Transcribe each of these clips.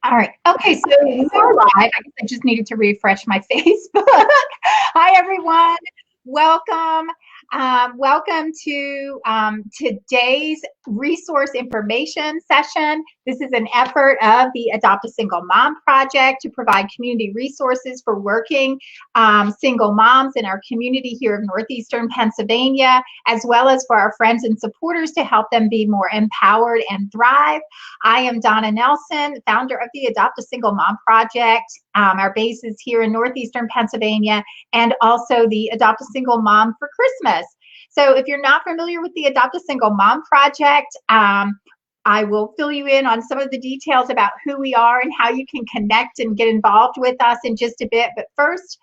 All right. Okay, so we are live. I guess I just needed to refresh my Facebook. Hi, everyone. Welcome. Welcome to today's resource information session. This is an effort of the Adopt a Single Mom Project to provide community resources for working single moms in our community here of Northeastern Pennsylvania, as well as for our friends and supporters to help them be more empowered and thrive. I am Donna Nelson, founder of the Adopt a Single Mom Project. Our base is here in Northeastern Pennsylvania, and also the Adopt a Single Mom for Christmas. So if you're not familiar with the Adopt a Single Mom Project, I will fill you in on some of the details about who we are and how you can connect and get involved with us in just a bit. But first,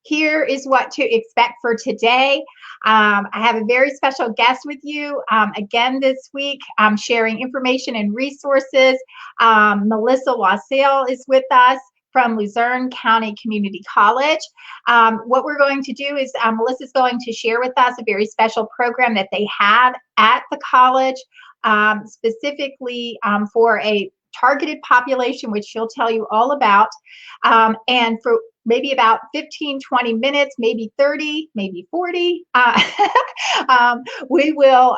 here is what to expect for today. I have a very special guest with you again this week, sharing information and resources. Melissa Wassel is with us from Luzerne County Community College. What we're going to do is Melissa's going to share with us a very special program that they have at the college, specifically for a targeted population, which she'll tell you all about. And for maybe about 15, 20 minutes, maybe 30, maybe 40, we will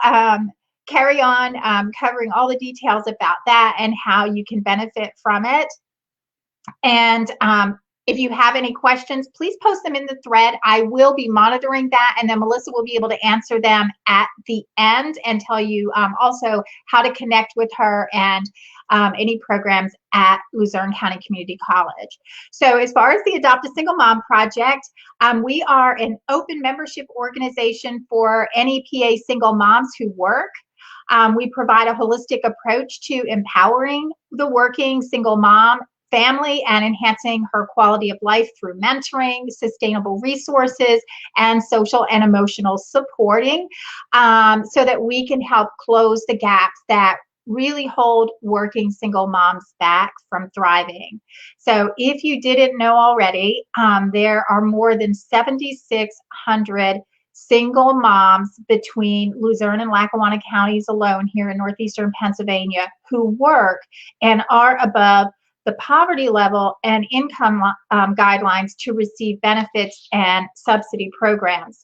carry on covering all the details about that and how you can benefit from it. And if you have any questions, please post them in the thread. I will be monitoring that, and then Melissa will be able to answer them at the end and tell you also how to connect with her and any programs at Luzerne County Community College. So as far as the Adopt a Single Mom Project, we are an open membership organization for any PA single moms who work. We provide a holistic approach to empowering the working single mom family and enhancing her quality of life through mentoring, sustainable resources, and social and emotional supporting, so that we can help close the gaps that really hold working single moms back from thriving. So if you didn't know already, there are more than 7,600 single moms between Luzerne and Lackawanna counties alone here in Northeastern Pennsylvania who work and are above the poverty level and income guidelines to receive benefits and subsidy programs.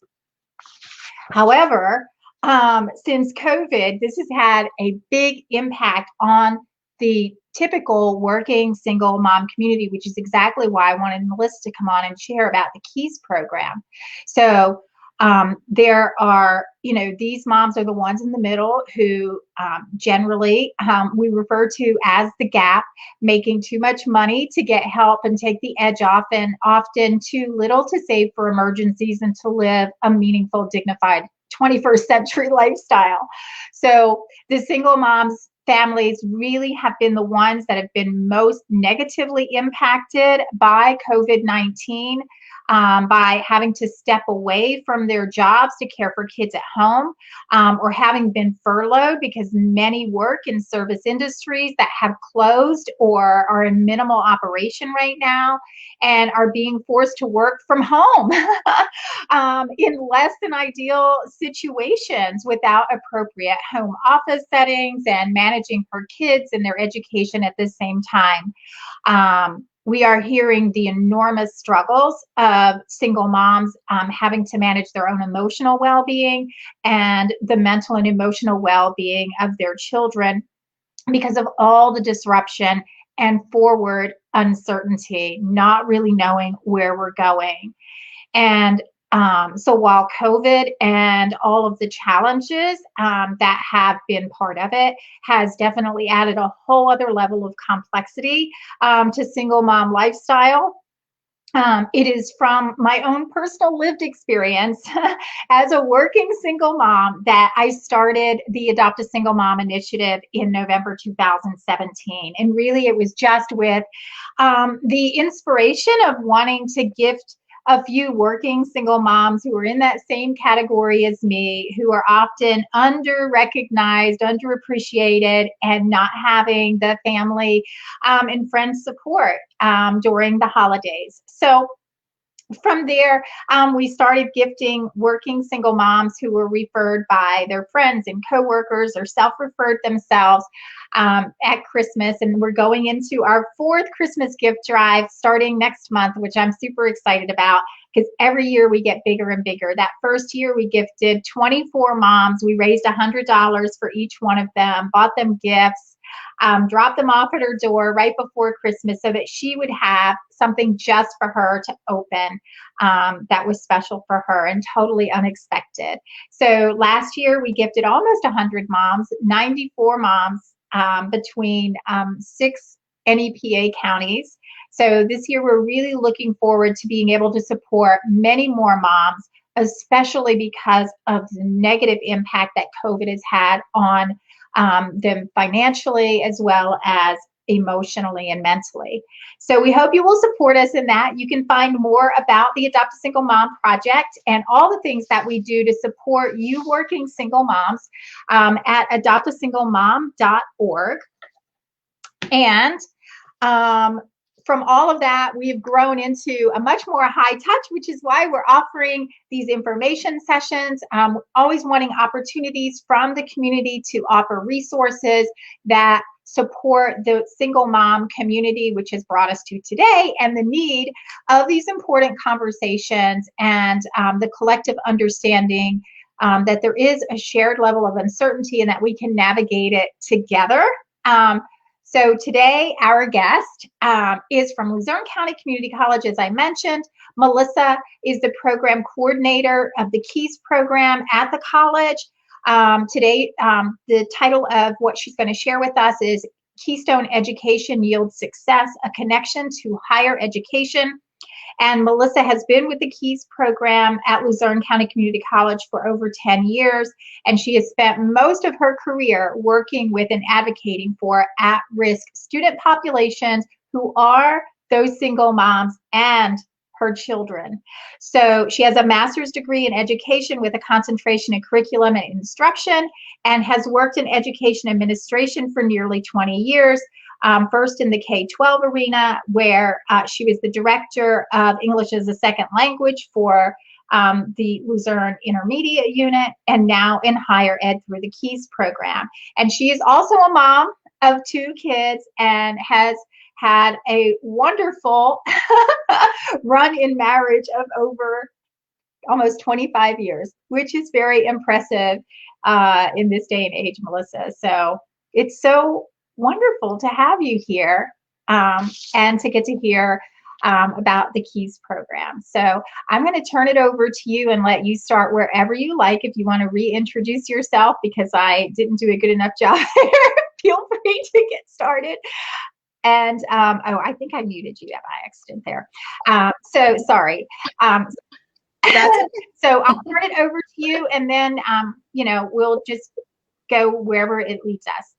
However, since COVID, this has had a big impact on the typical working single mom community, which is exactly why I wanted Melissa to come on and share about the KEYS program. So there are, these moms are the ones in the middle who generally we refer to as the gap, making too much money to get help and take the edge off, and often too little to save for emergencies and to live a meaningful, dignified 21st century lifestyle. So the single moms families really have been the ones that have been most negatively impacted by COVID-19. By having to step away from their jobs to care for kids at home, or having been furloughed, because many work in service industries that have closed or are in minimal operation right now and are being forced to work from home in less than ideal situations without appropriate home office settings and managing for kids and their education at the same time. We are hearing the enormous struggles of single moms having to manage their own emotional well-being and the mental and emotional well-being of their children because of all the disruption and forward uncertainty, not really knowing where we're going. And so while COVID and all of the challenges that have been part of it has definitely added a whole other level of complexity to single mom lifestyle, it is from my own personal lived experience as a working single mom that I started the Adopt a Single Mom initiative in November 2017. And really it was just with the inspiration of wanting to gift a few working single moms who are in that same category as me, who are often under-recognized, underappreciated, and not having the family and friends support during the holidays. So from there, we started gifting working single moms who were referred by their friends and coworkers or self-referred themselves at Christmas. And we're going into our 4th Christmas gift drive starting next month, which I'm super excited about because every year we get bigger and bigger. That first year we gifted 24 moms. We raised $100 for each one of them, bought them gifts. Dropped them off at her door right before Christmas so that she would have something just for her to open that was special for her and totally unexpected. So last year we gifted almost 100 moms, 94 moms between 6 NEPA counties. So this year we're really looking forward to being able to support many more moms, especially because of the negative impact that COVID has had on them financially as well as emotionally and mentally. So we hope you will support us in that. You can find more about the Adopt a Single Mom project and all the things that we do to support you working single moms at adoptasinglemom.org. And from all of that, we've grown into a much more high touch, which is why we're offering these information sessions, always wanting opportunities from the community to offer resources that support the single mom community, which has brought us to today, and the need of these important conversations and the collective understanding that there is a shared level of uncertainty and that we can navigate it together. So today, our guest is from Luzerne County Community College, as I mentioned. Melissa is the program coordinator of the KEYS program at the college. Today, the title of what she's going to share with us is Keystone Education Yields Success, a Connection to Higher Education. And Melissa has been with the KEYS program at Luzerne County Community College for over 10 years, and she has spent most of her career working with and advocating for at-risk student populations who are those single moms and her children. So she has a master's degree in education with a concentration in curriculum and instruction, and has worked in education administration for nearly 20 years. First in the K-12 arena, where she was the Director of English as a Second Language for the Luzerne Intermediate Unit, and now in higher ed through the KEYS program. And she is also a mom of 2 kids and has had a wonderful run in marriage of over almost 25 years, which is very impressive in this day and age, Melissa. So it's so wonderful to have you here and to get to hear about the KEYS program. So I'm going to turn it over to you and let you start wherever you like. If you want to reintroduce yourself, because I didn't do a good enough job there, feel free to get started. And oh, I think I muted you by accident there. So sorry. So I'll turn it over to you, and then you know, we'll just go wherever it leads us.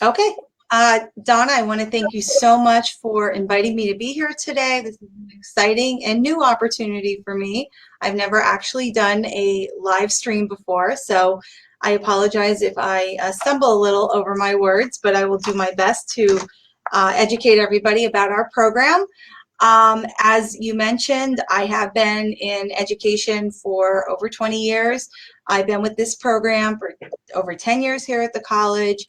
Okay. Donna, I want to thank you so much for inviting me to be here today. This is an exciting and new opportunity for me. I've never actually done a live stream before, so I apologize if I stumble a little over my words, but I will do my best to educate everybody about our program. As you mentioned, I have been in education for over 20 years. I've been with this program for over 10 years here at the college.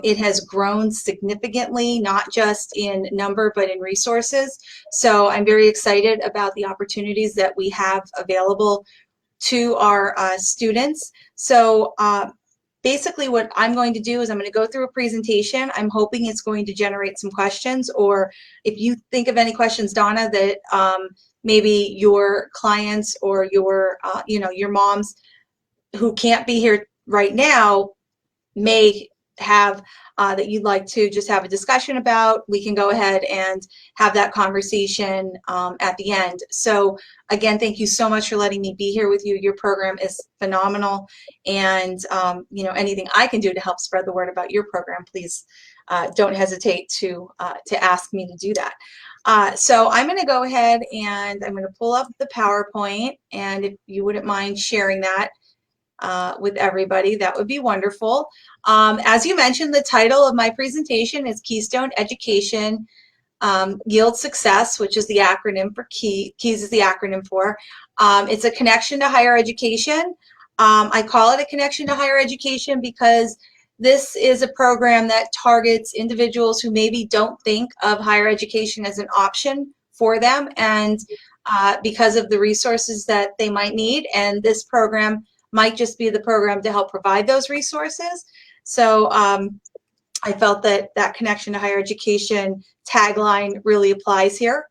It has grown significantly, not just in number, but in resources. So I'm very excited about the opportunities that we have available to our students. So basically what I'm going to do is I'm going to go through a presentation. I'm hoping it's going to generate some questions, or if you think of any questions, Donna, that maybe your clients or your, you know, your moms who can't be here right now may have that you'd like to just have a discussion about, we can go ahead and have that conversation at the end. So again, thank you so much for letting me be here with you. Your program is phenomenal, and you know, anything I can do to help spread the word about your program, please don't hesitate to ask me to do that. So I'm going to go ahead and I'm going to pull up the PowerPoint, and if you wouldn't mind sharing that with everybody, that would be wonderful. As you mentioned, the title of my presentation is Keystone Education Yield Success, which is the acronym for KEYS is the acronym for. It's a connection to higher education. I call it a connection to higher education because this is a program that targets individuals who maybe don't think of higher education as an option for them, and because of the resources that they might need, and this program might just be the program to help provide those resources. So I felt that that connection to higher education tagline really applies here.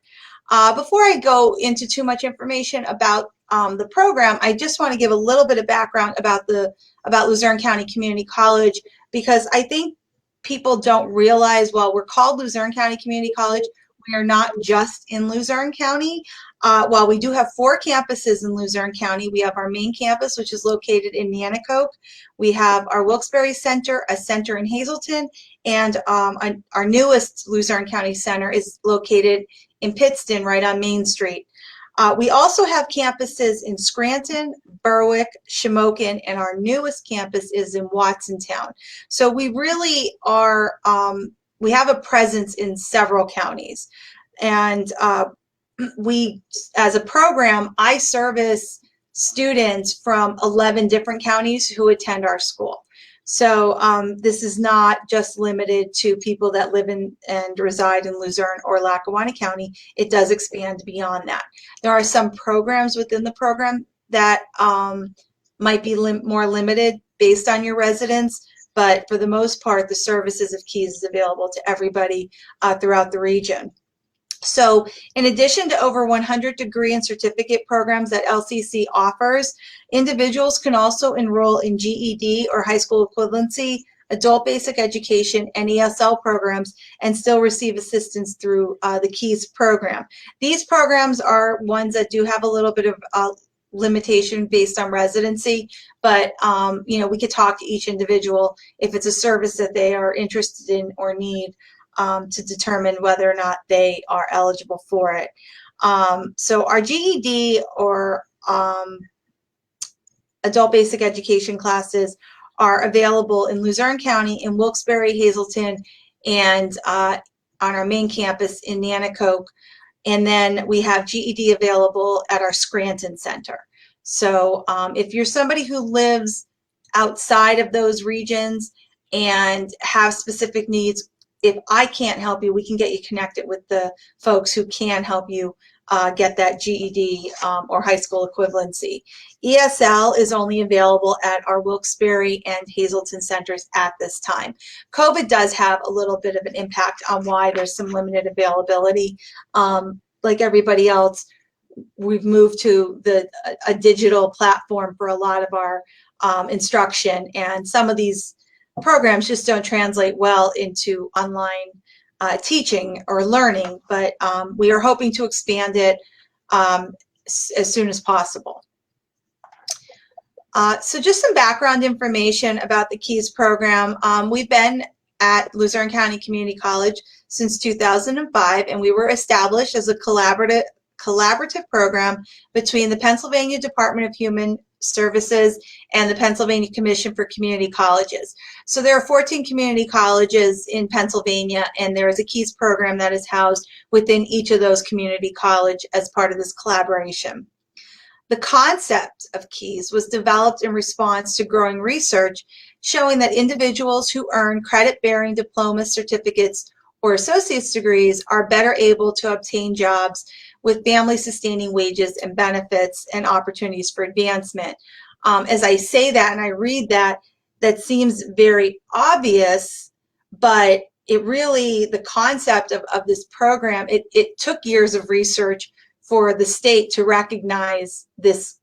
Before I go into too much information about the program, I just want to give a little bit of background about Luzerne County Community College, because I think people don't realize, while we're called Luzerne County Community College, we are not just in Luzerne County. While we do have 4 campuses in Luzerne County, we have our main campus, which is located in Nanticoke. We have our Wilkes-Barre Center, a center in Hazleton, and our newest Luzerne County Center is located in Pittston, right on Main Street. We also have campuses in Scranton, Berwick, Shamokin, and our newest campus is in Watsontown. So we really are, we have a presence in several counties. And we, as a program, I service students from 11 different counties who attend our school. So this is not just limited to people that live in and reside in Luzerne or Lackawanna County. It does expand beyond that. There are some programs within the program that might be more limited based on your residence, but for the most part, the services of KEYS is available to everybody throughout the region. So in addition to over 100 degree and certificate programs that LCC offers, individuals can also enroll in GED or high school equivalency, adult basic education, and ESL programs and still receive assistance through the KEYS program. These programs are ones that do have a little bit of limitation based on residency, but you know, we could talk to each individual if it's a service that they are interested in or need to determine whether or not they are eligible for it. So our GED or adult basic education classes are available in Luzerne County, in Wilkes-Barre, Hazleton, and on our main campus in Nanticoke. And then we have GED available at our Scranton Center. So if you're somebody who lives outside of those regions and have specific needs, if I can't help you, we can get you connected with the folks who can help you get that GED or high school equivalency. ESL is only available at our Wilkes-Barre and Hazleton centers at this time. COVID does have a little bit of an impact on why there's some limited availability. Like everybody else, we've moved to a digital platform for a lot of our instruction, and some of these programs just don't translate well into online teaching or learning, but we are hoping to expand it as soon as possible. So just some background information about the KEYS program. We've been at Luzerne County Community College since 2005, and we were established as a collaborative program between the Pennsylvania Department of Human Services and the Pennsylvania Commission for Community Colleges. So there are 14 community colleges in Pennsylvania, and there is a KEYS program that is housed within each of those community colleges as part of this collaboration. The concept of KEYS was developed in response to growing research showing that individuals who earn credit-bearing diplomas, certificates, or associate's degrees are better able to obtain jobs with family-sustaining wages and benefits and opportunities for advancement. As I say that and I read that, that seems very obvious, but it really, the concept of this program, it took years of research for the state to recognize this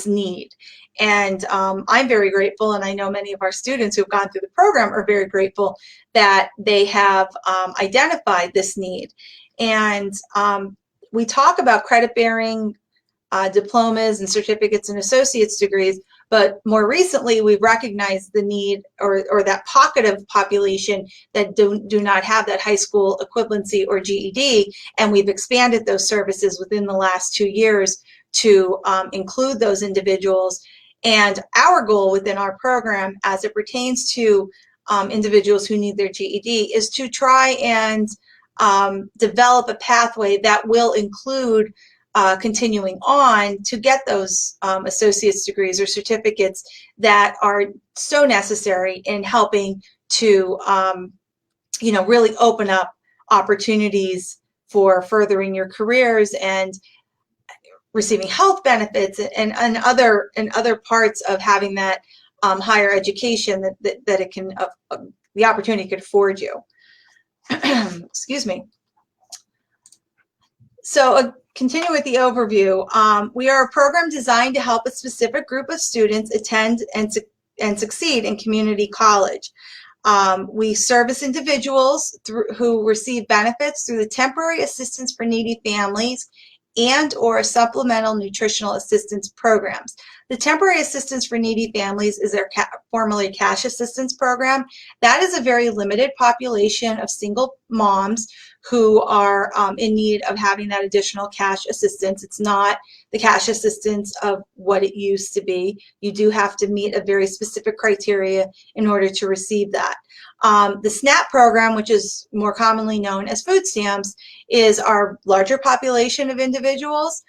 need. And I'm very grateful, and I know many of our students who have gone through the program are very grateful that they have identified this need. And we talk about credit-bearing diplomas and certificates and associate's degrees, but more recently we've recognized the need or that pocket of population that do not have that high school equivalency or GED, and we've expanded those services within the last 2 years to include those individuals. And our goal within our program as it pertains to individuals who need their GED is to try and develop a pathway that will include continuing on to get those associate's degrees or certificates that are so necessary in helping to really open up opportunities for furthering your careers and receiving health benefits and other parts of having that higher education that it can the opportunity could afford you. Excuse me. So continue with the overview. We are a program designed to help a specific group of students attend and succeed in community college. We service individuals who receive benefits through the Temporary Assistance for Needy Families and/or Supplemental Nutritional Assistance Programs. The Temporary Assistance for Needy Families is their formerly cash assistance program. That is a very limited population of single moms who are in need of having that additional cash assistance. It's not the cash assistance of what it used to be. You do have to meet a very specific criteria in order to receive that. The SNAP program, which is more commonly known as food stamps, is our larger population of individuals.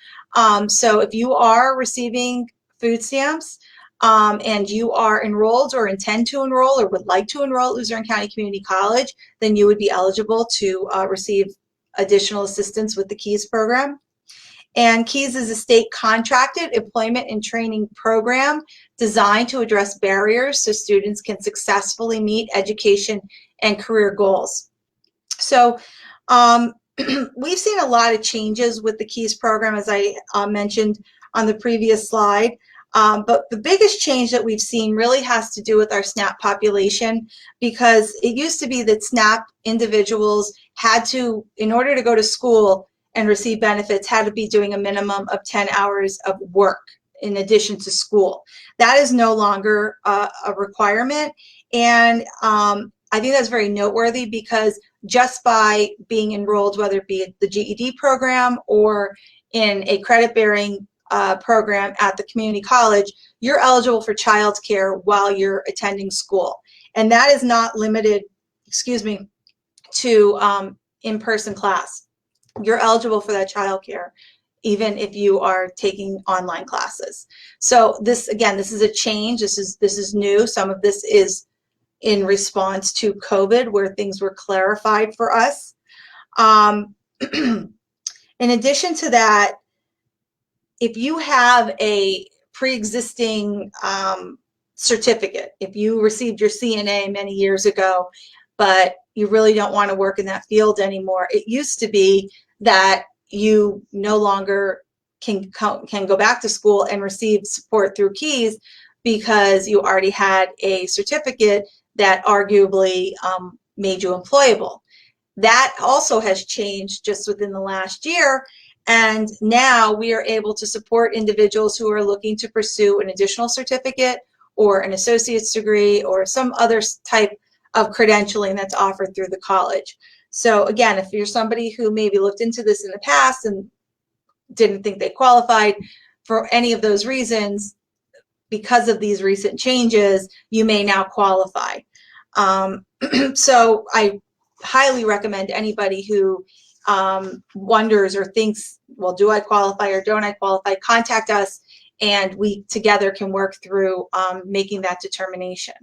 So if you are receiving food stamps and you are enrolled or intend to enroll or would like to enroll at Luzerne County Community College, then you would be eligible to receive additional assistance with the KEYS program. And KEYS is a state contracted employment and training program designed to address barriers so students can successfully meet education and career goals. So we've seen a lot of changes with the KEYS program, as I mentioned on the previous slide. But the biggest change that we've seen really has to do with our SNAP population, because it used to be that SNAP individuals had to, in order to go to school and receive benefits, had to be doing a minimum of 10 hours of work in addition to school. That is no longer a requirement. And I think that's very noteworthy, because just by being enrolled, whether it be the GED program or in a credit-bearing program at the community college, you're eligible for childcare while you're attending school. And that is not limited, to in-person class. You're eligible for that childcare even if you are taking online classes. So this, again, this is a change. This is new. Some of this is in response to COVID, where things were clarified for us. In addition to that, if you have a pre-existing certificate, if you received your CNA many years ago, but you really don't want to work in that field anymore, it used to be that you no longer can go back to school and receive support through KEYS because you already had a certificate that arguably made you employable. That also has changed just within the last year. And now we are able to support individuals who are looking to pursue an additional certificate or an associate's degree or some other type of credentialing that's offered through the college. So again, if you're somebody who maybe looked into this in the past and didn't think they qualified for any of those reasons, because of these recent changes, you may now qualify. So I highly recommend anybody who wonders or thinks, well, do I qualify or don't I qualify, contact us, and we together can work through making that determination.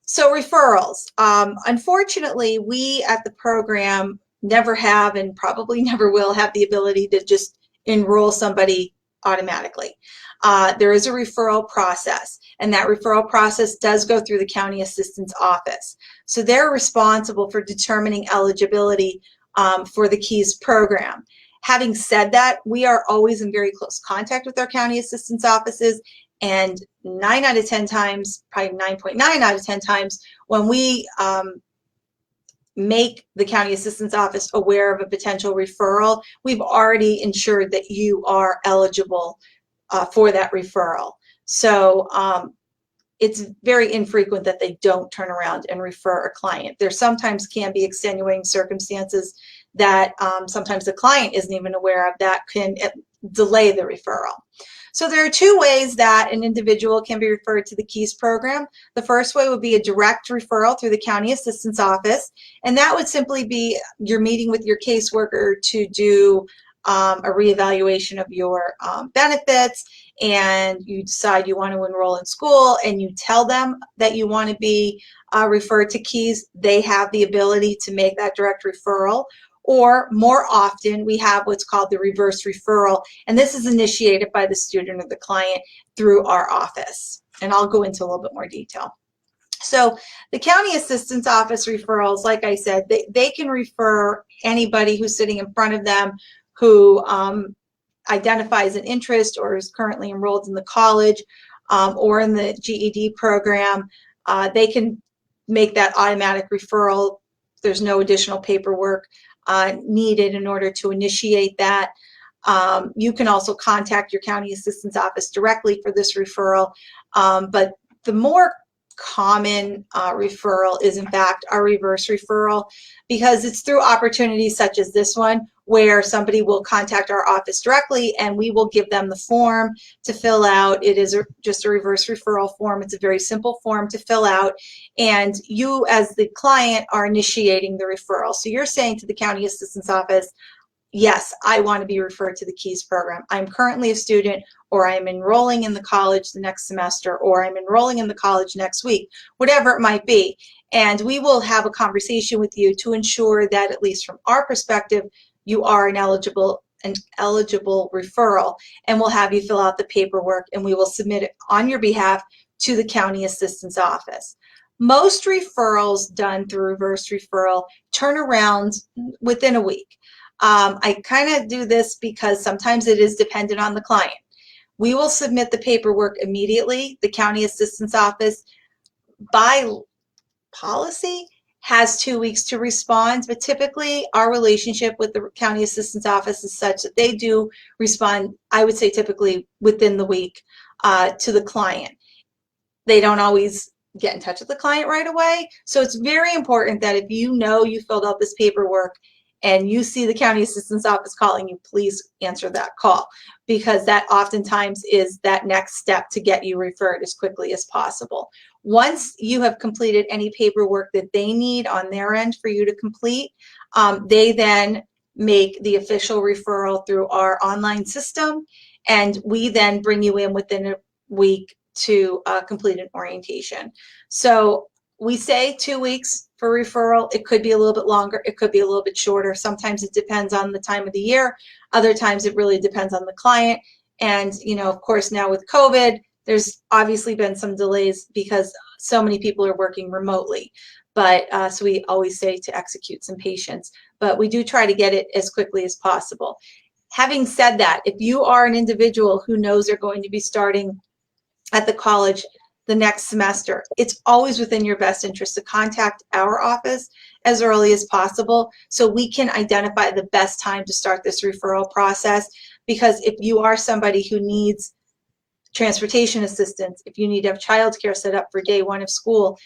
So referrals. Unfortunately, we at the program never have and probably never will have the ability to just enroll somebody automatically. There is a referral process, and that referral process does go through the county assistance office. So they're responsible for determining eligibility for the KEYS program. Having said that, we are always in very close contact with our county assistance offices, and 9 out of 10 times, probably 9.9 out of 10 times, when we make the county assistance office aware of a potential referral, we've already ensured that you are eligible for that referral. So it's very infrequent that they don't turn around and refer a client. There sometimes can be extenuating circumstances that sometimes the client isn't even aware of that can delay the referral. So there are two ways that an individual can be referred to the KEYS program. The first way would be a direct referral through the county assistance office, and that would simply be you're meeting with your caseworker to do a reevaluation of your benefits, and you decide you want to enroll in school, and you tell them that you want to be referred to KEYS. They have the ability to make that direct referral. Or more often, we have what's called the reverse referral, and this is initiated by the student or the client through our office. And I'll go into a little bit more detail. So the county assistance office referrals, like I said, they can refer anybody who's sitting in front of them who identifies an interest or is currently enrolled in the college or in the GED program. They can make that automatic referral. There's no additional paperwork needed in order to initiate that. You can also contact your county assistance office directly for this referral, but the more common referral is in fact our reverse referral, because it's through opportunities such as this one where somebody will contact our office directly and we will give them the form to fill out. It is just a reverse referral form. It's a very simple form to fill out, and you as the client are initiating the referral. So you're saying to the county assistance office, yes, I want to be referred to the KEYS program. I'm currently a student, or I'm enrolling in the college the next semester, or I'm enrolling in the college next week, whatever it might be. And we will have a conversation with you to ensure that, at least from our perspective, you are an eligible referral, and we'll have you fill out the paperwork and we will submit it on your behalf to the county assistance office. Most referrals done through reverse referral turn around within a week. I kind of do this because sometimes it is dependent on the client. We will submit the paperwork immediately. The county assistance office, by policy, has 2 weeks to respond, but typically our relationship with the county assistance office is such that they do respond, I would say typically within the week, to the client. They don't always get in touch with the client right away. So it's very important that if you know you filled out this paperwork and you see the county assistance office calling you, please answer that call, because that oftentimes is that next step to get you referred as quickly as possible. Once you have completed any paperwork that they need on their end for you to complete, they then make the official referral through our online system, and we then bring you in within a week to complete an orientation. So we say 2 weeks for referral. It could be a little bit longer. It could be a little bit shorter. Sometimes it depends on the time of the year. Other times it really depends on the client. And, you know, of course, now with COVID, there's obviously been some delays because so many people are working remotely. But so we always say to execute some patience, but we do try to get it as quickly as possible. Having said that, if you are an individual who knows they're going to be starting at the college the next semester, it's always within your best interest to contact our office as early as possible so we can identify the best time to start this referral process. Because if you are somebody who needs transportation assistance, if you need to have childcare set up for day one of school,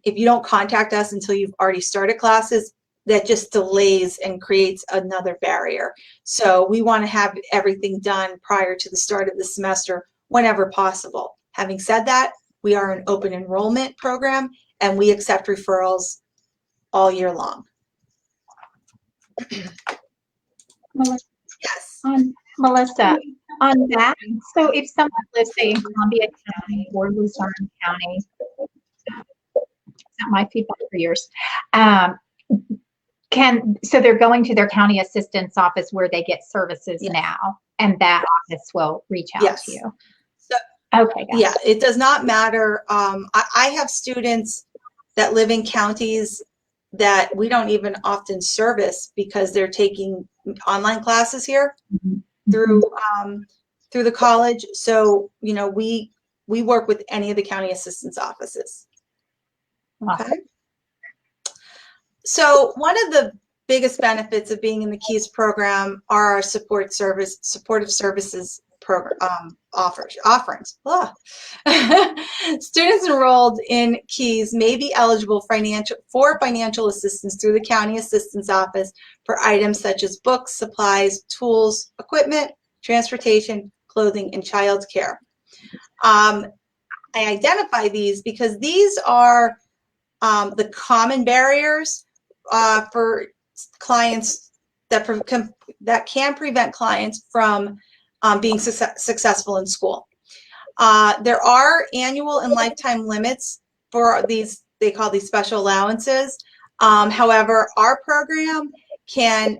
if you don't contact us until you've already started classes, that just delays and creates another barrier. So we want to have everything done prior to the start of the semester whenever possible. Having said that, we are an open enrollment program and we accept referrals all year long. Yes. Melissa, on that, so if someone lives, say, in Columbia County or Luzerne County, it's not my feedback for yours, so they're going to their county assistance office where they get services Yes. now, and that office will reach out Yes. to you. So, okay. Yeah, it does not matter. I have students that live in counties that we don't even often service because they're taking online classes here through the college. So, you know, we work with any of the county assistance offices. Okay. So one of the biggest benefits of being in the KEYS program are our supportive services program offerings. Students enrolled in KEYS may be eligible for financial assistance through the county assistance office for items such as books, supplies, tools, equipment, transportation, clothing, and childcare. I identify these because these are the common barriers for clients that can prevent clients from being successful in school. There are annual and lifetime limits for these, they call these special allowances. However, our program can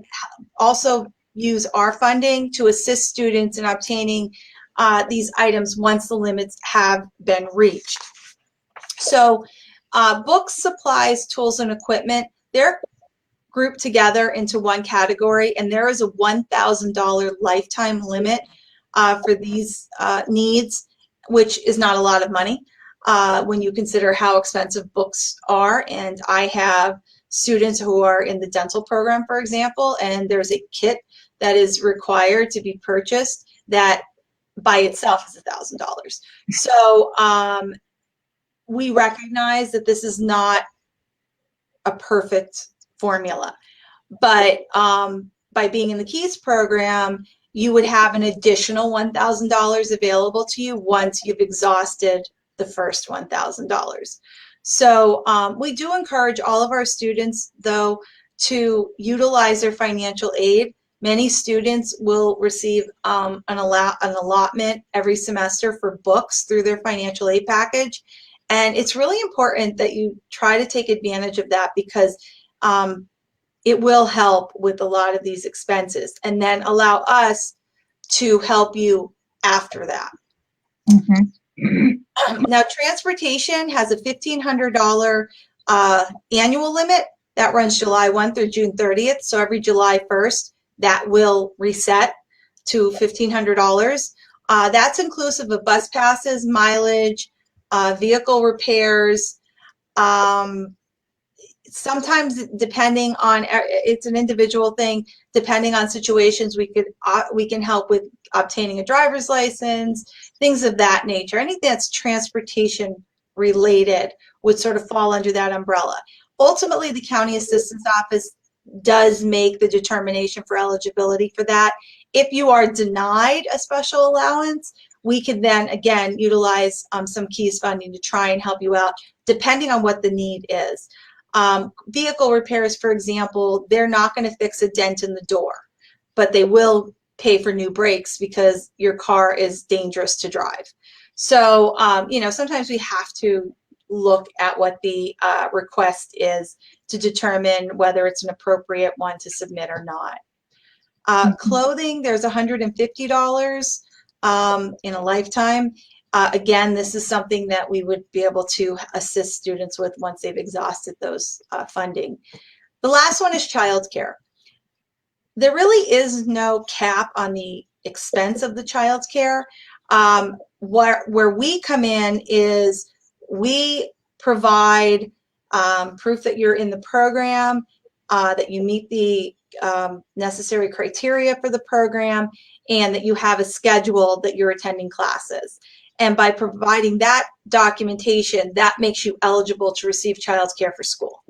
also use our funding to assist students in obtaining these items once the limits have been reached. So books, supplies, tools, and equipment, they're grouped together into one category, and there is a $1,000 lifetime limit for these needs, which is not a lot of money when you consider how expensive books are. And I have students who are in the dental program, for example, and there's a kit that is required to be purchased that by itself is $1,000. So we recognize that this is not a perfect formula, but by being in the KEYS program, you would have an additional $1,000 available to you once you've exhausted the first $1,000. So we do encourage all of our students, though, to utilize their financial aid. Many students will receive an allotment every semester for books through their financial aid package. And it's really important that you try to take advantage of that, because it will help with a lot of these expenses, and then allow us to help you after that. Now, transportation has a $1,500 annual limit that runs July 1 through June 30th. So every July 1st, that will reset to $1,500. That's inclusive of bus passes, mileage, vehicle repairs. Sometimes, depending on, it's an individual thing, depending on situations, we can help with obtaining a driver's license, things of that nature. Anything that's transportation related would sort of fall under that umbrella. Ultimately, the county assistance office does make the determination for eligibility for that. If you are denied a special allowance, we can then again utilize some KEYS funding to try and help you out, depending on what the need is. Vehicle repairs, for example, they're not going to fix a dent in the door, but they will pay for new brakes because your car is dangerous to drive. So, you know, sometimes we have to look at what the request is to determine whether it's an appropriate one to submit or not. Clothing, there's $150 in a lifetime. Again, this is something that we would be able to assist students with once they've exhausted those funding. The last one is childcare. There really is no cap on the expense of the childcare. Where we come in is we provide proof that you're in the program, that you meet the necessary criteria for the program, and that you have a schedule that you're attending classes. And by providing that documentation, that makes you eligible to receive childcare for school.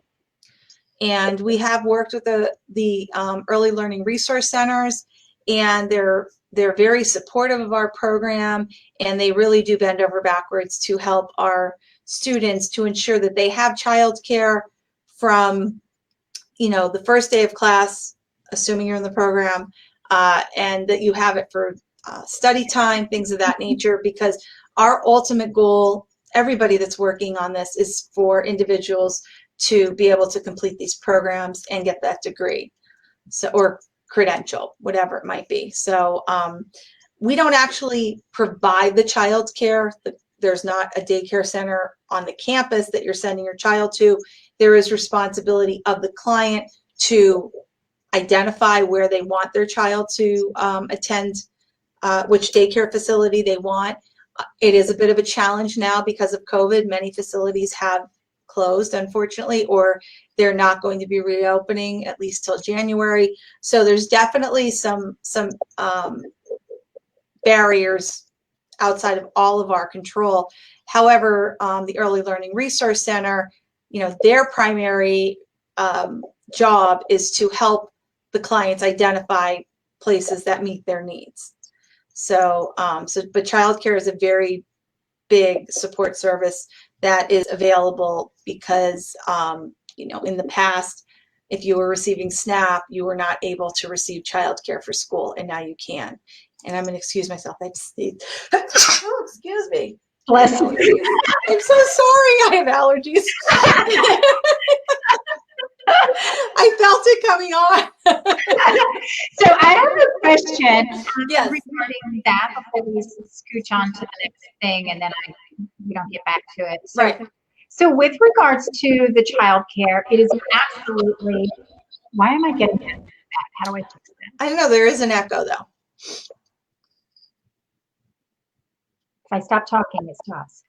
And we have worked with the early learning resource centers, and they're very supportive of our program, and they really do bend over backwards to help our students to ensure that they have childcare from, you know, the first day of class, assuming you're in the program, and that you have it for study time, things of that nature, because our ultimate goal, everybody that's working on this, is for individuals to be able to complete these programs and get that degree, so, or credential, whatever it might be. So we don't actually provide the child care. There's not a daycare center on the campus that you're sending your child to. There is responsibility of the client to identify where they want their child to attend, which daycare facility they want. It is a bit of a challenge now because of COVID. Many facilities have closed, unfortunately, or they're not going to be reopening at least till January. So there's definitely some barriers outside of all of our control. However, the Early Learning Resource Center, you know, their primary job is to help the clients identify places that meet their needs. So, but childcare is a very big support service that is available because, you know, in the past, if you were receiving SNAP, you were not able to receive childcare for school, and now you can. And I'm going to excuse myself. I just need, oh, excuse me. Bless you. I'm so sorry. I have allergies. I felt it coming on. So I have a question Yes. regarding that before we scooch on to the next thing, and then we don't get back to it. So, Right. So with regards to the child care, it is absolutely, why am I getting that? How do I fix that? I don't know. There is an echo, though. If I stop talking, it stops.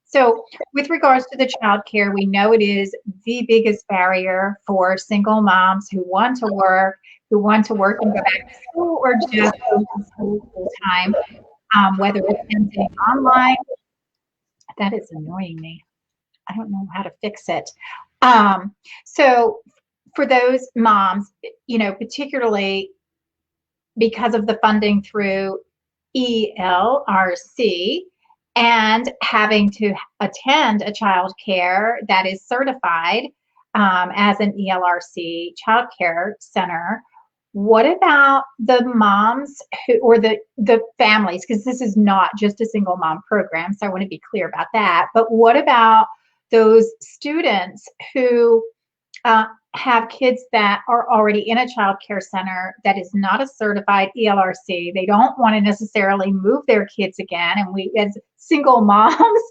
So with regards to the child care, we know it is the biggest barrier for single moms who want to work and go back to school or just go to school full time, whether it's something online. That is annoying me. I don't know how to fix it. So for those moms, you know, particularly because of the funding through ELRC and having to attend a child care that is certified as an ELRC child care center, what about the moms who, or the families, because this is not just a single mom program, so I want to be clear about that, but what about those students who have kids that are already in a child care center that is not a certified ELRC? They don't want to necessarily move their kids again. And we, as single moms,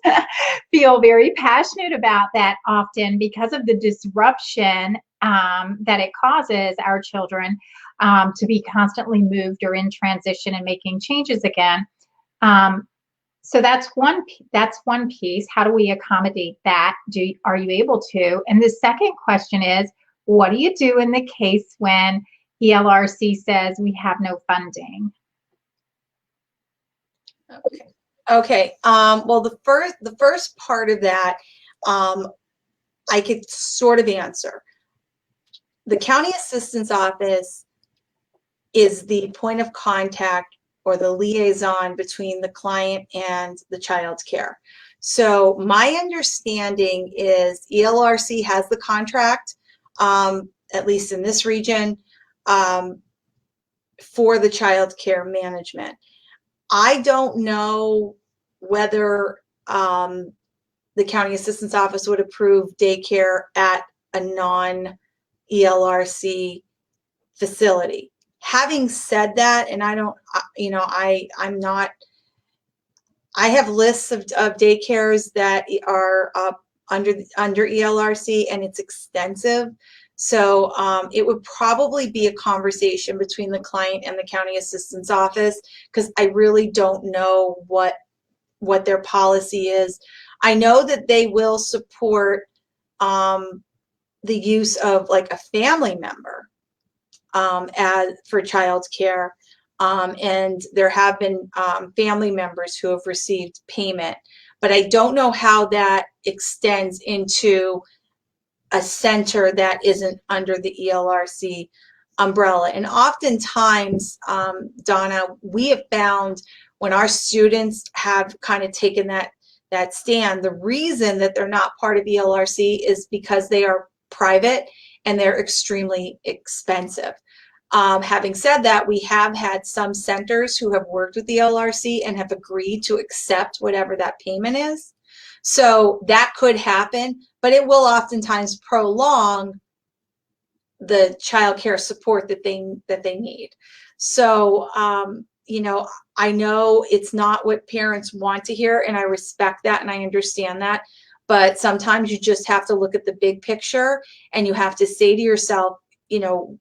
feel very passionate about that often because of the disruption that it causes our children to be constantly moved or in transition and making changes again. So that's one piece. How do we accommodate that? Are you able to? And the second question is, what do you do in the case when ELRC says we have no funding? Okay. Well, the first part of that, I could sort of answer. The county assistance office is the point of contact or the liaison between the client and the child care. So my understanding is ELRC has the contract, at least in this region, for the child care management. I don't know whether the county assistance office would approve daycare at a non-ELRC facility. Having said that, and I don't, you know, I'm not, I have lists of daycares that are under ELRC, and it's extensive. So it would probably be a conversation between the client and the county assistance office, because I really don't know what their policy is. I know that they will support the use of like a family member for child care. And there have been family members who have received payment, but I don't know how that extends into a center that isn't under the ELRC umbrella. And oftentimes, Donna, we have found when our students have kind of taken that stand, the reason that they're not part of ELRC is because they are private and they're extremely expensive. Having said that, we have had some centers who have worked with the ELRC and have agreed to accept whatever that payment is. So that could happen, but it will oftentimes prolong the child care support that they need. So, you know, I know it's not what parents want to hear, and I respect that and I understand that, but sometimes you just have to look at the big picture and you have to say to yourself, you know,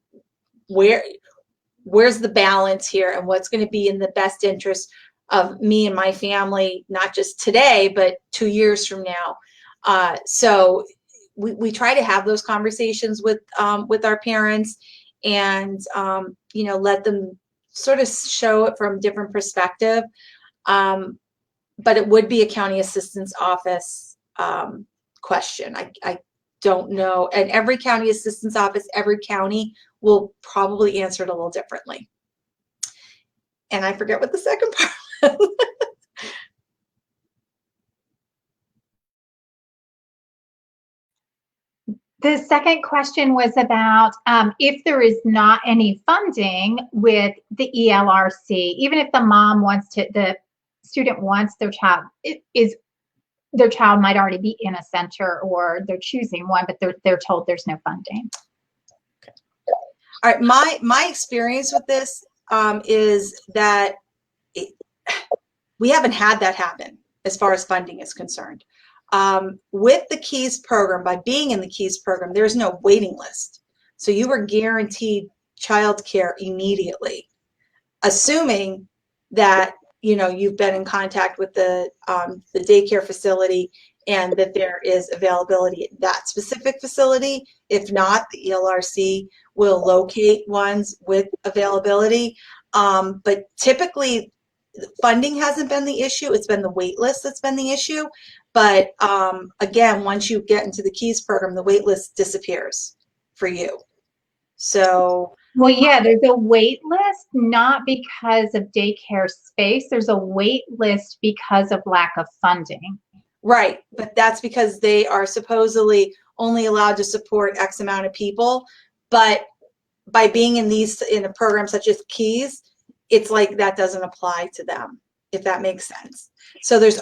where's the balance here and what's going to be in the best interest of me and my family, not just today, but 2 years from now. So we try to have those conversations with our parents and, you know, let them sort of show it from a different perspective. But it would be a county assistance office question. I don't know. And every county assistance office, every county will probably answer it a little differently. And I forget what the second part was. The second question was about if there is not any funding with the ELRC, even if the mom wants to, the student wants their child, their child might already be in a center or they're choosing one, but they're told there's no funding. All right, my experience with this is that we haven't had that happen as far as funding is concerned. With the KEYS program, by being in the KEYS program, there's no waiting list. So you were guaranteed childcare immediately, assuming that you've been in contact with the daycare facility and that there is availability at that specific facility. If not, the ELRC will locate ones with availability. But typically, funding hasn't been the issue. It's been the wait list that's been the issue. But again, once you get into the KEYS program, the wait list disappears for you. So, well, yeah, there's a wait list, not because of daycare space. There's a wait list because of lack of funding. Right, but that's because they are supposedly only allowed to support X amount of people. But by being in a program such as KEYS, it's like that doesn't apply to them, if that makes sense. So there's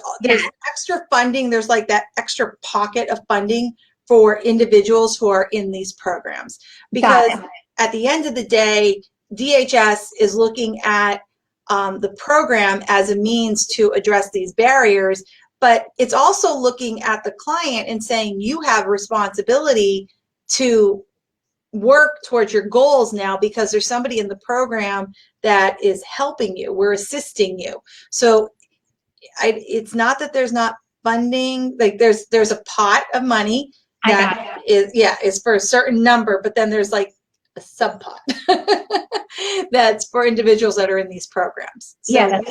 extra funding. There's like that extra pocket of funding for individuals who are in these programs, because at the end of the day, DHS is looking at the program as a means to address these barriers, but it's also looking at the client and saying you have responsibility to work towards your goals now, because there's somebody in the program that is helping you. We're assisting you. So it's not that there's not funding. Like there's a pot of money that is for a certain number, but then there's like a sub pot that's for individuals that are in these programs. So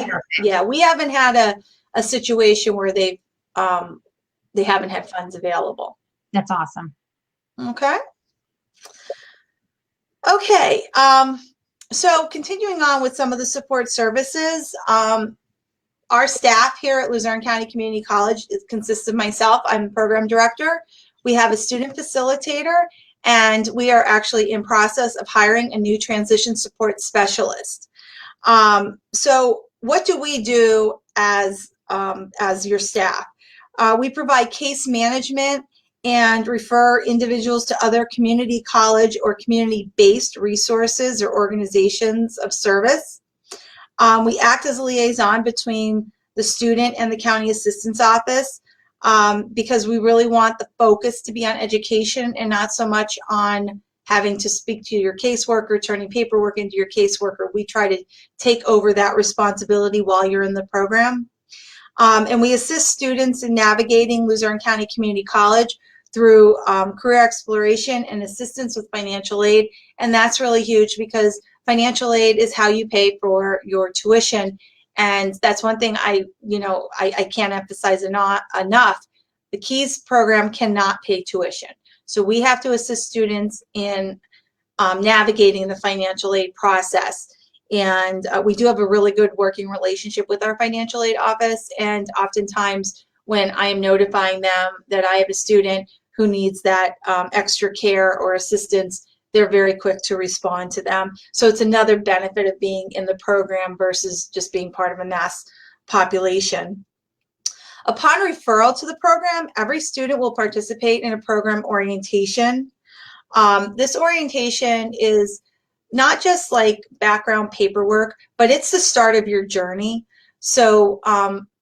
we haven't had a situation where they haven't had funds available. That's awesome. Okay. Okay, so continuing on with some of the support services, our staff here at Luzerne County Community College consists of myself. I'm program director. We have a student facilitator, and we are actually in process of hiring a new transition support specialist. So what do we do as your staff? We provide case management and refer individuals to other community college or community-based resources or organizations of service. We act as a liaison between the student and the county assistance office because we really want the focus to be on education and not so much on having to speak to your caseworker, turning paperwork into your caseworker. We try to take over that responsibility while you're in the program. And we assist students in navigating Luzerne County Community College through career exploration and assistance with financial aid. And that's really huge because financial aid is how you pay for your tuition. And that's one thing I can't emphasize enough. The KEYS program cannot pay tuition. So we have to assist students in navigating the financial aid process. And we do have a really good working relationship with our financial aid office. And oftentimes when I am notifying them that I have a student who needs that extra care or assistance, they're very quick to respond to them. So it's another benefit of being in the program versus just being part of a mass population. Upon referral to the program, every student will participate in a program orientation. This orientation is not just like background paperwork, but it's the start of your journey. So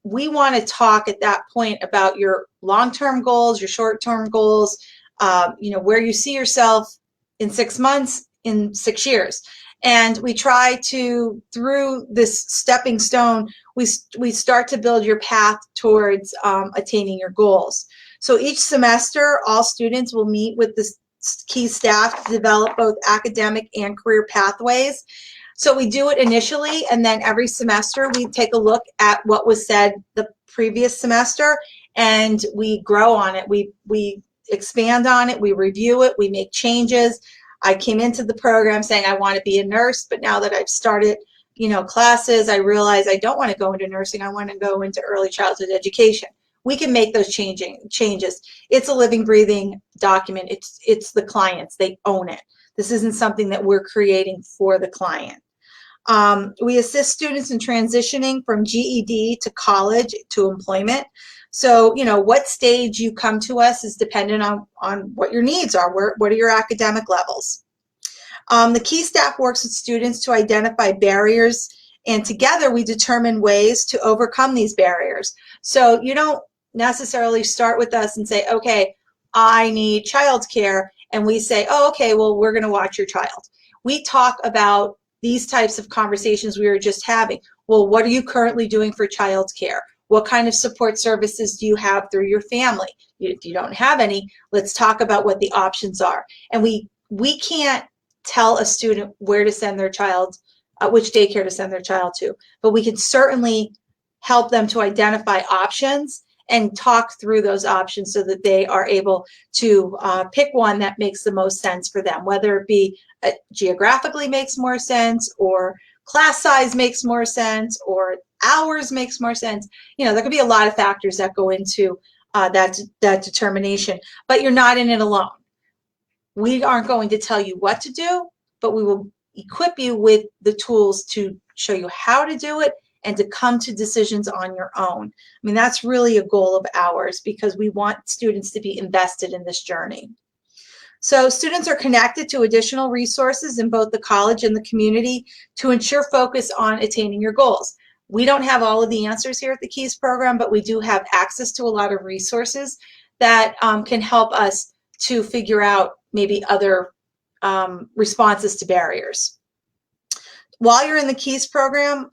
we want to talk at that point about your long-term goals, your short-term goals, where you see yourself in 6 months, in 6 years. And we try to, through this stepping stone, we start to build your path towards attaining your goals. So each semester, all students will meet with the key staff to develop both academic and career pathways. So we do it initially, and then every semester we take a look at what was said the previous semester, and we grow on it. We expand on it, we review it, we make changes. I came into the program saying I want to be a nurse, but now that I've started classes, I realize I don't want to go into nursing, I want to go into early childhood education. We can make those changes. It's a living, breathing document. It's the clients, they own it. This isn't something that we're creating for the client. We assist students in transitioning from GED to college to employment. So, what stage you come to us is dependent on what your needs are. What are your academic levels? The Key staff works with students to identify barriers, and together we determine ways to overcome these barriers. So you don't necessarily start with us and say, okay, I need childcare, and we say, oh, okay, well, we're going to watch your child. We talk about these types of conversations we were just having. Well, what are you currently doing for childcare? What kind of support services do you have through your family? If you don't have any, let's talk about what the options are. And we can't tell a student where to send their child, which daycare to send their child to, but we can certainly help them to identify options and talk through those options so that they are able to pick one that makes the most sense for them, whether it be geographically makes more sense, or class size makes more sense, or hours makes more sense. There could be a lot of factors that go into that determination, but you're not in it alone. We aren't going to tell you what to do, but we will equip you with the tools to show you how to do it and to come to decisions on your own. That's really a goal of ours, because we want students to be invested in this journey. So students are connected to additional resources in both the college and the community to ensure focus on attaining your goals. We don't have all of the answers here at the Keys program, but we do have access to a lot of resources that can help us to figure out maybe other responses to barriers. While you're in the Keys program,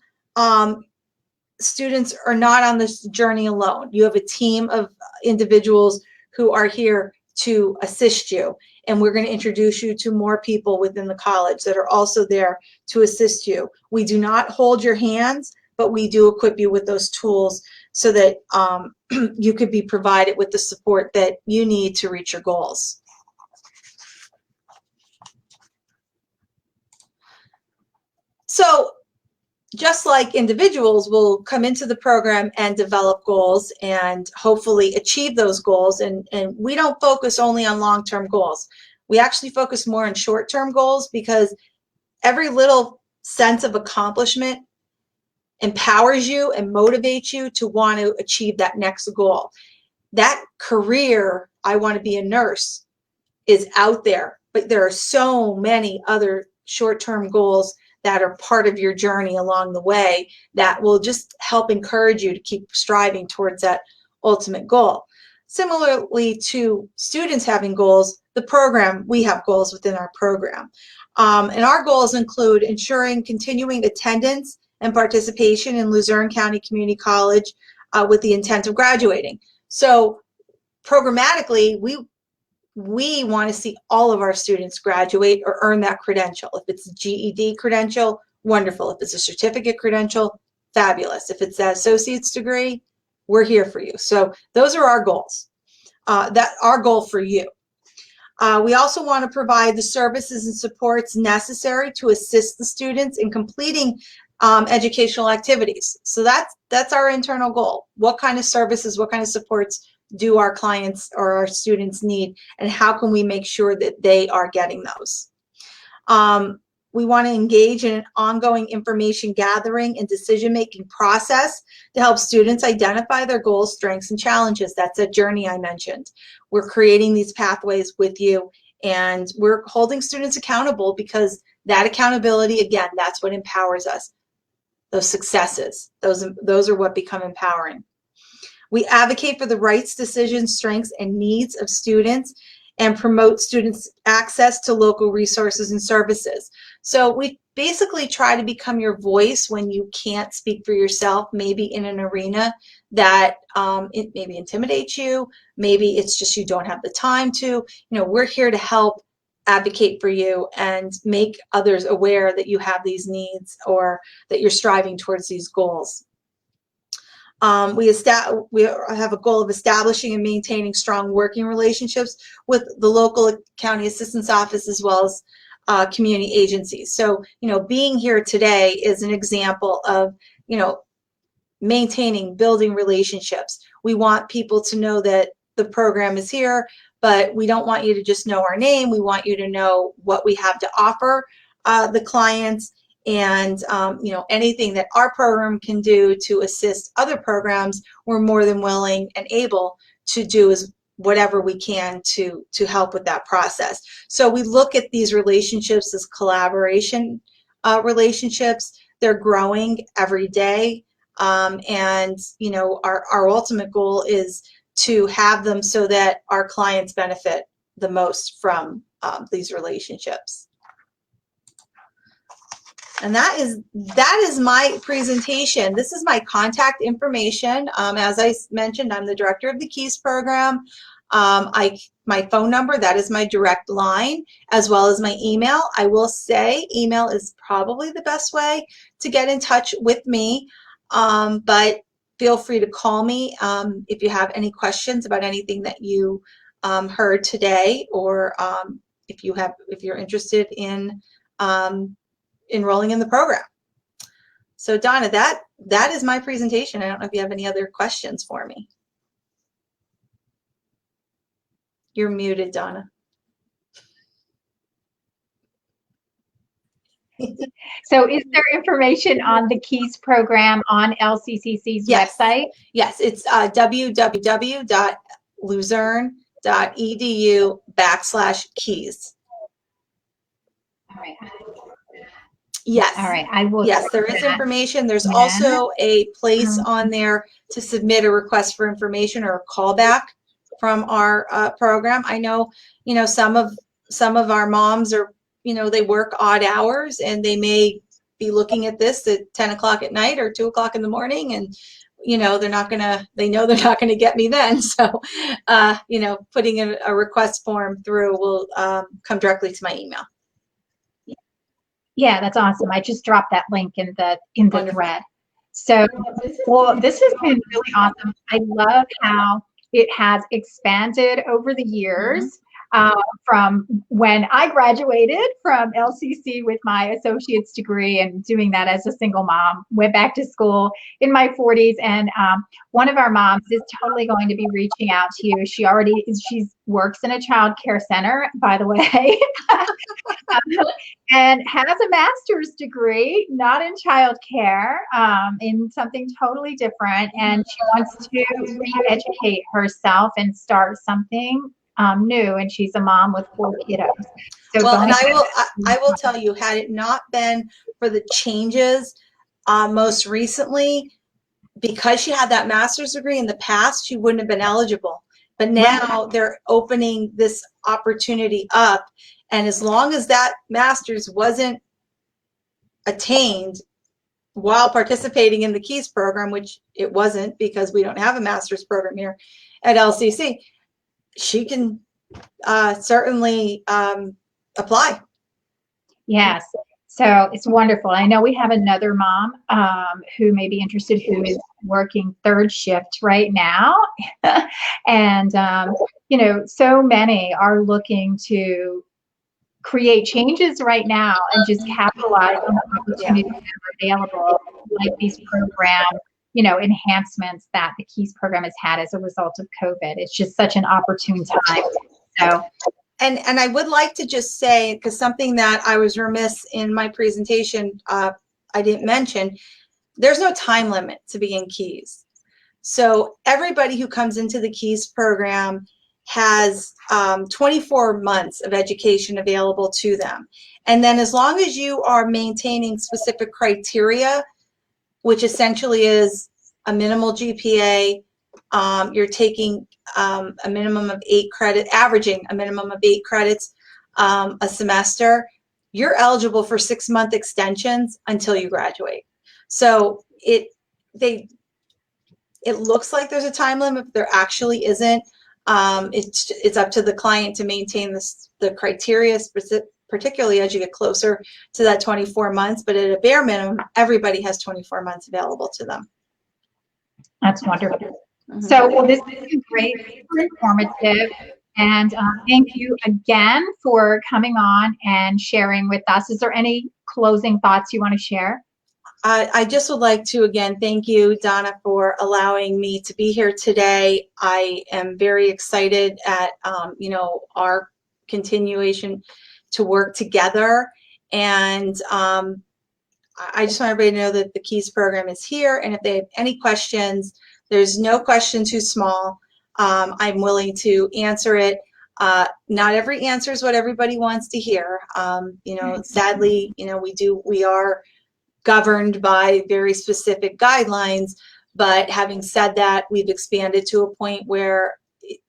students are not on this journey alone. You have a team of individuals who are here to assist you, and we're going to introduce you to more people within the college that are also there to assist you. We do not hold your hands, but we do equip you with those tools so that you could be provided with the support that you need to reach your goals. So just like individuals will come into the program and develop goals and hopefully achieve those goals, and we don't focus only on long-term goals. We actually focus more on short-term goals, because every little sense of accomplishment empowers you and motivates you to want to achieve that next goal. That career, I want to be a nurse, is out there, but there are so many other short-term goals that are part of your journey along the way that will just help encourage you to keep striving towards that ultimate goal. Similarly to students having goals, we have goals within our program. And our goals include ensuring continuing attendance and participation in Luzerne County Community College with the intent of graduating. So programmatically, we want to see all of our students graduate or earn that credential. If it's a GED credential, wonderful. If it's a certificate credential, fabulous. If it's that associate's degree, we're here for you. So those are our goals. Our goal for you. We also want to provide the services and supports necessary to assist the students in completing educational activities. So that's our internal goal. What kind of services, what kind of supports do our clients or our students need, and how can we make sure that they are getting those? We want to engage in an ongoing information gathering and decision-making process to help students identify their goals, strengths, and challenges. That's a journey I mentioned. We're creating these pathways with you, and we're holding students accountable, because that accountability, again, that's what empowers us. Those successes, those are what become empowering. We advocate for the rights, decisions, strengths, and needs of students and promote students' access to local resources and services. So we basically try to become your voice when you can't speak for yourself, maybe in an arena that it maybe intimidates you, maybe it's just you don't have the time to. We're here to help advocate for you and make others aware that you have these needs or that you're striving towards these goals. We have a goal of establishing and maintaining strong working relationships with the local county assistance office, as well as community agencies. So, being here today is an example of, maintaining, building relationships. We want people to know that the program is here, but we don't want you to just know our name. We want you to know what we have to offer the clients, and anything that our program can do to assist other programs, we're more than willing and able to do is whatever we can to help with that process. So we look at these relationships as collaboration relationships. They're growing every day. And our ultimate goal is to have them so that our clients benefit the most from these relationships. And that is my presentation. This is my contact information. As I mentioned, I'm the director of the KEYS program. My phone number, that is my direct line, as well as my email. I will say email is probably the best way to get in touch with me. But feel free to call me if you have any questions about anything that you heard today, or if you're interested in enrolling in the program. So Donna, that is my presentation. I don't know if you have any other questions for me. You're muted, Donna. So is there information on the KEYS program on LCCC's website? Yes, it's www.luzerne.edu/keys. All right. Yes. All right. I will. Yes, there is information. There's also a place on there to submit a request for information or a callback from our program. I know, some of our moms are, they work odd hours, and they may be looking at this at 10 o'clock at night or 2 o'clock in the morning, and they know they're not gonna get me then. So, putting a request form through will come directly to my email. Yeah, that's awesome. I just dropped that link in the Wonderful. thread. So, well, this has been really awesome. I love how it has expanded over the years. From when I graduated from LCC with my associate's degree and doing that as a single mom, went back to school in my 40s, and one of our moms is totally going to be reaching out to you. She works in a child care center, by the way, and has a master's degree, not in child care, in something totally different, and she wants to re-educate herself and start something new, and she's a mom with 4 kiddos. So well, and I will tell you, had it not been for the changes most recently, because she had that master's degree in the past, she wouldn't have been eligible. But now they're opening this opportunity up, and as long as that master's wasn't attained while participating in the KEYS program, which it wasn't because we don't have a master's program here at LCC, she can certainly apply. Yes. So it's wonderful. I know we have another mom who may be interested, who is working 3rd shift right now. And, so many are looking to create changes right now and just capitalize on the opportunities that are available, like these program enhancements that the KEYS program has had as a result of COVID. It's just such an opportune time. So, and I would like to just say, because something that I was remiss in my presentation, I didn't mention, there's no time limit to be in KEYS. So everybody who comes into the KEYS program has 24 months of education available to them. And then as long as you are maintaining specific criteria, which essentially is a minimal GPA, you're taking a minimum of 8 credits, averaging a minimum of 8 credits a semester, you're eligible for 6-month extensions until you graduate. So it looks like there's a time limit, but there actually isn't. It's up to the client to maintain the criteria, particularly as you get closer to that 24 months, but at a bare minimum, everybody has 24 months available to them. That's wonderful. So, well, this is great, super informative, And thank you again for coming on and sharing with us. Is there any closing thoughts you want to share? I just would like to again thank you, Donna, for allowing me to be here today. I am very excited at our continuation to work together, and I just want everybody to know that the KEYS program is here, and if they have any questions, there's no question too small. I'm willing to answer it. Not every answer is what everybody wants to hear. Sadly, we are governed by very specific guidelines. But having said that, we've expanded to a point where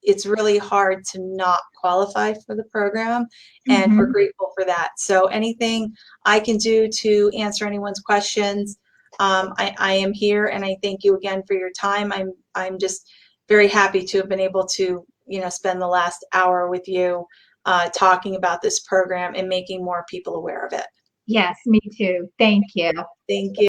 it's really hard to not qualify for the program, and we're grateful for that. So anything I can do to answer anyone's questions, I am here, and I thank you again for your time. I'm just very happy to have been able to spend the last hour with you talking about this program and making more people aware of it. Yes, me too. Thank you. Thank you.